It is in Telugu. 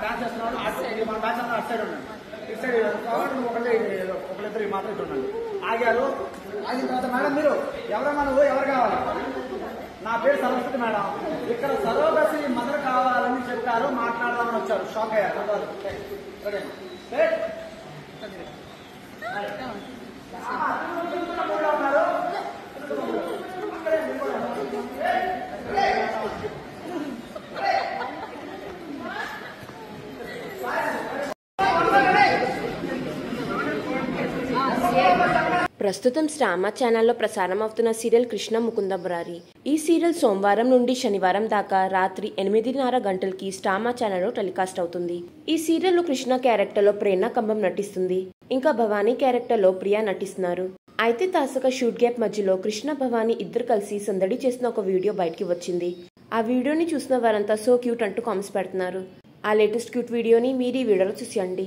డాన్స్ చేస్తున్నాడు మన బ్యాచ్ అంతా అటు సైడ్ ఉన్నాడు ఇటు సైడ్ ఒకళ్ళిద్దరు మాత్రం ఇటు ఉన్నాడు ఆగారు ఆగిన తర్వాత మేడం మీరు ఎవరన్నా నువ్వు ఎవరు కావాలి నా పేరు సరస్వతి మేడం ఇక్కడ సరోగసి మదర్ కావాలని చెప్పారు మాట్లాడదామని వచ్చారు షాక్ అయ్యారు ప్రస్తుతం స్టార్ మా ఛానల్లో ప్రసారం అవుతున్న సీరియల్ కృష్ణ ముకుంద మురారి. ఈ సీరియల్ సోమవారం నుండి శనివారం దాకా రాత్రి 8:30 గంటలకి స్టార్ మా ఛానల్లో టెలికాస్ట్ అవుతుంది. ఈ సీరియల్లో కృష్ణ క్యారెక్టర్లో ప్రేరణ కంబం నటిస్తుంది. ఇంకా భవానీ క్యారెక్టర్లో ప్రియా నటిస్తున్నారు. అయితే తాజాగా షూట్ గ్యాప్ మధ్యలో కృష్ణ భవానీ ఇద్దరు కలిసి సందడి చేసిన ఒక వీడియో బయటికి వచ్చింది. ఆ వీడియోని చూసిన వారంతా సో క్యూట్ అంటూ కామెంట్స్ పెడుతున్నారు. ఆ లేటెస్ట్ క్యూట్ వీడియోని మీరు ఈ వీడియోలో చూసేయండి.